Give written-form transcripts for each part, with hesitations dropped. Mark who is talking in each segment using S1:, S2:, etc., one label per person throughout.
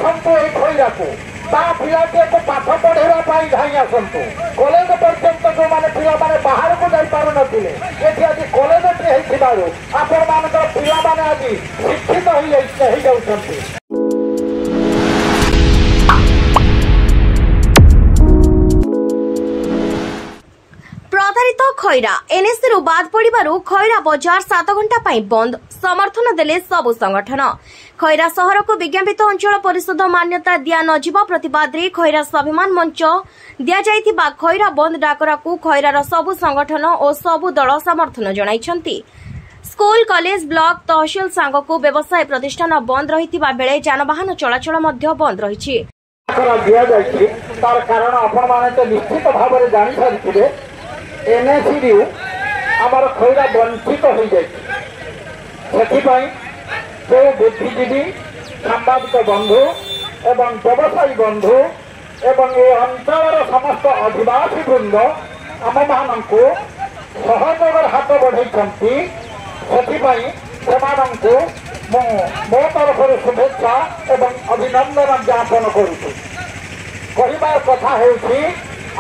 S1: आसतु ये खईरा को पिलाटी को पाठ पढ़ाई धाई आसतु कॉलेज पर्यंत जो मैंने पिला बाहर को जाई पारु नथिले एठी आज कॉलेज टी आपण मानकर पिला माने आज शिक्षित हो जाउछन्ति।
S2: प्रधारित खैरा एनएससी रु बाद पड़ू खैरा बजार 7 घंटा बंद समर्थन देले सबु संगठन। खैरा शहर को विज्ञापित अंचल परिषद मान्यता दिया नजिबा प्रतिवाद रे खैरा स्वाभिमान मंच दिया जाइथिबा खैरा बंद डाकरा को खैरार सबु संगठन और सबु दल समर्थन जणाइछन्ति। स्कूल कॉलेज ब्लॉक तहसील सांग को व्यवसाय प्रतिष्ठान बंद रहिथिबा बेले जानवाहन चलाचल मध्य बंद रहिछि।
S1: तार कारण आपण माने तो निश्चित भाव में जानि सारिथिबे एनएससी आमर खैरा वंचित हो जाए जो बुद्धिजीवी सांबादिक बंधु एवं व्यवसायी बंधु एवं ये अंचल समस्त आदिवासी वृंद आम मान को सहयोग हाथ बढ़ाई मो तरफ शुभेच्छा एवं अभिनंदन ज्ञापन कर कथा है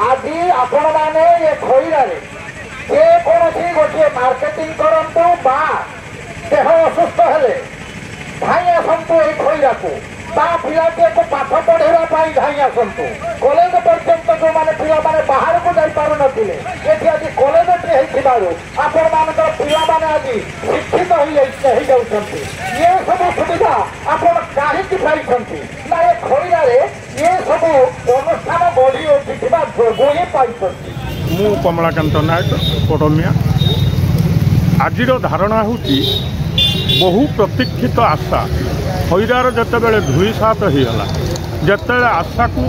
S1: आज आपण मैंने ये खैरा जेकोसी गोटे मार्केटिंग करंतु बा देह असुस्थ हेले धाई आसतु ये खैरा को पिलाटी को पाठ पढ़ाई धाई आसतु कॉलेज पर्यंत जो मैंने पिला बाहर को जाई पारु नथिले एठी आज कॉलेज टी आपण मानकर पिला माने आज शिक्षित हो जाउछन्ति। ये सब सुविधा आपण काहे पाइछन्ति ना ये खैरा रे ये सब अनुष्ठान बढ़ी उठिथिबा जोगो ही पाइछन्ति।
S3: मु कमलाकांत नायक कोडमिया आजिर धारणा होची बहु प्रतीक्षित आशा खैरार जितेबाला धूईसात होगा जिते आशा को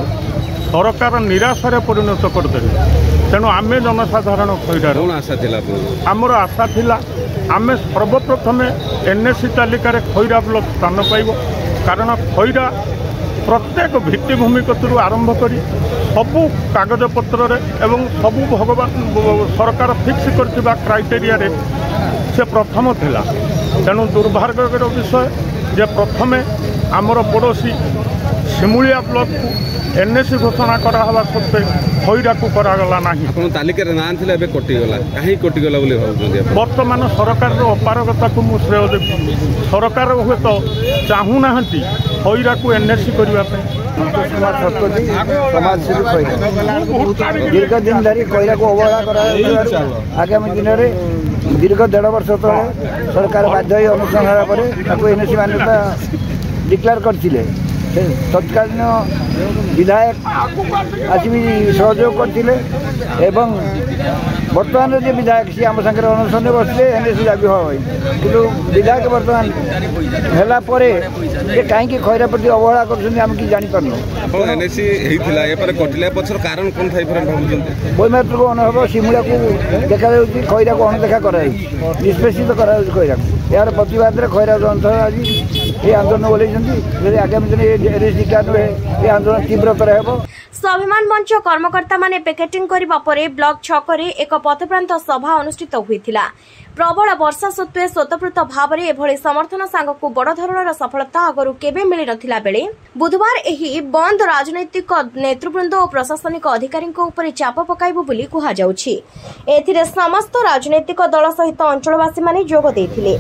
S3: सरकार निराशार परिणत करदे तेणु आम जनसाधारण खैरार आमर आशा थिला आम सर्वप्रथमे एनएससी तालिकार खैरा ब्लॉक स्थान पाइब कारण खैरा प्रत्येक भित्तिभूमि कतरू आरंभ करी सबू कागज पत्र एवं सबू भगवान सरकार फिक्स करथिबा क्राइटेरिया रे से प्रथम थिला। तेणु दुर्भाग्यर विषय जे प्रथमे आमर पड़ोसी सिमुलिया ब्लॉक को एनएससी घोषणा करा हवा सत्वे खैरा को करागला नाही।
S4: आपण तालिका रे नाम थिला बे कटिगला काहे कटिगला बोली भाबुछन्ती
S3: वर्तमान सरकार रो अपारगता को मु श्रेय देबी। सरकार हुए तो चाहू नाहंती खैरा को एनएससी करबा पे
S5: समाजसेवी खैरा दीर्घ दिन धरी खैरा को अवहेला करा आगामी दिन में दीर्घ 1.5 वर्ष तले सरकार बाध्य अनुष्ठान पर एनएससी मान्यता डिक्लेयर करथिले तत्कालीन विधायक आसी भी सहयोग करथिले एवं बर्तमान जो विधायक सी आम सागर अनुष्ठान बसले एनएससी दाबी हई कि विधायक बर्तमान है कहीं खैरा प्रति अवहेला कर जानी पार्न
S4: एनएससी कटिला पछर कारण कौन थाई
S5: बैमात्र को अनुभव सिमुला को देखा खैरा को अणदेखा कर निष्पेषित कर खैरा को यार प्रतिवाद खैरा अंचल आज ये आंदोलन बोले आगामी दिन ये आंदोलन तीव्रतर हो।
S2: स्वाभिमान मंच कर्मकर्ता माने पिकेटिंग करिबा परे ब्लॉक छकरे एक पथप्रांत सभा अनुष्ठित होइथिला। प्रबल वर्षा सत्वे स्वतःप्रत भाव में एभली समर्थन सांग को बड़ धरणर सफलता आगरू केबे मिली नथिला बेले बुधवार एही बंद राजनैतिक नेतृवृंद और प्रशासनिक अधिकारी ऊपर चाप पकाइबो बोली कुहा जाउछि। एथिरे समस्त राजनैतिक दल सहित अंचलवासी माने जोग देथिले।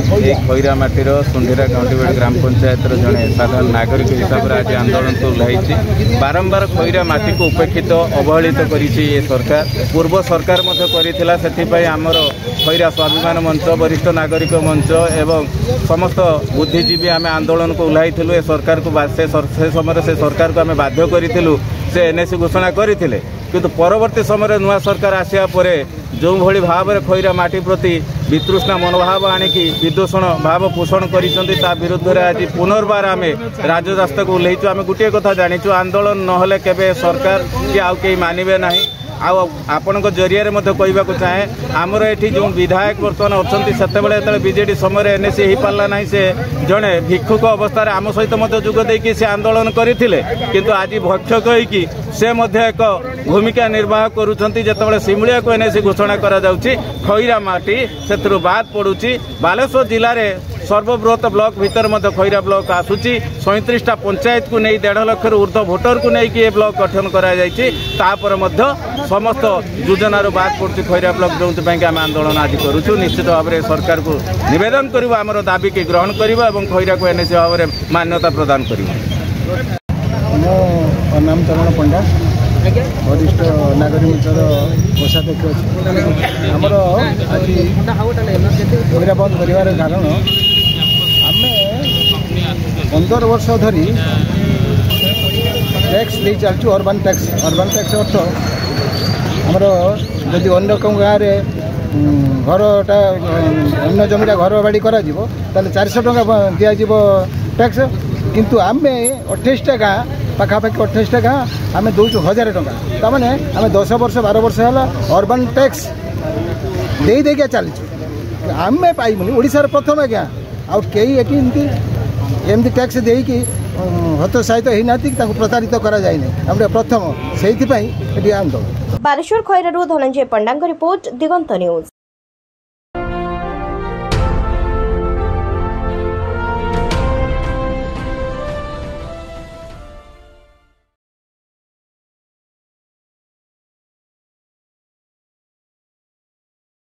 S4: खैरा माटीर सुंढीरा काउंटीबेड ग्राम पंचायत जड़े साधारण नागरिक हिसाब से आज आंदोलन को ओह्लाई बारंबार खैरा माटी को उपेक्षित अवहेलित करिछि ये सरकार पूर्व सरकार आमर खैरा स्वाभिमान मंच वरिष्ठ नागरिक मंच एवं समस्त बुद्धिजीवी आम आंदोलन को ओह्लाई ए सरकार को से समय से सरकार को आम बाध्य करूँ से एनएससी घोषणा करते किंतु परवर्ती समय नुआ सरकार आसिया परे जो भली भाव में खैरा माटी प्रति वितृष्णा मनोभाव आणिकी विदूषण भाव पोषण कर विरुद्ध में आज पुनर्बार आम राजरास्ता को ओह्लैचु। आम गोटे कथा जाचु आंदोलन नहले केबे सरकार कि आउ कहीं मानवे ना आपण जरिया कहवाक चाहे आमर ये जो विधायक बर्तमान अच्छा से बीजेडी समय एनएससी हो पारा ना से जड़े भिक्षुक अवस्था आम सहित जोगदे से आंदोलन करते किंतु आज भक्षक होगी से एक भूमिका निर्वाह करुँच सिमुलिया को एनएससी घोषणा करा खैरा माटी से बाद पड़ुची बालेश्वर जिले में सर्वबृहत ब्लॉक भीतर मध्य खैरा ब्लॉक आसूची 37टा पंचायत को नहीं 1.5 लाख ऊर्ध्व भोटर को नहीं कि ब्लॉक गठन करापर समस्त योजनार बाद पड़ती खैरा ब्लॉक जो आम आंदोलन आज करुचु निश्चित भाव में सरकार को निवेदन कर आमर दाबी की ग्रहण कर खैरा को एनएसी भाव में मान्यता प्रदान कर।
S5: नाम चरण पंडा वरिष्ठ नागरिक मंचर कोषाध्यक्ष अच्छे आमर आज खैरा बंद कर कारण आम 15 वर्ष धरी टैक्स दे चलचु अर्बन टैक्स अर्थ आमर जदि अन्य कौ गाँव में घरटा अन्य जमीटा घर बाड़ी कर 400 टका दिज्व टैक्स किंतु आम 28टा गाँ पाखापाखि 28टा गाँ आम दौचु 1000 टका ताने आम 10 वर्ष 12 वर्ष है अर्बन टैक्स दे देकिया चलीचु आम पाइबुनि ओडिशार प्रथम गाँ आउ कई एमती टैक्स देकी हतोत्साहित होना प्रतारित करा जाए प्रथम से आंदोलन।
S2: बालेश्वर खैरारू धनंजय पंडांग रिपोर्ट दिगंत न्यूज।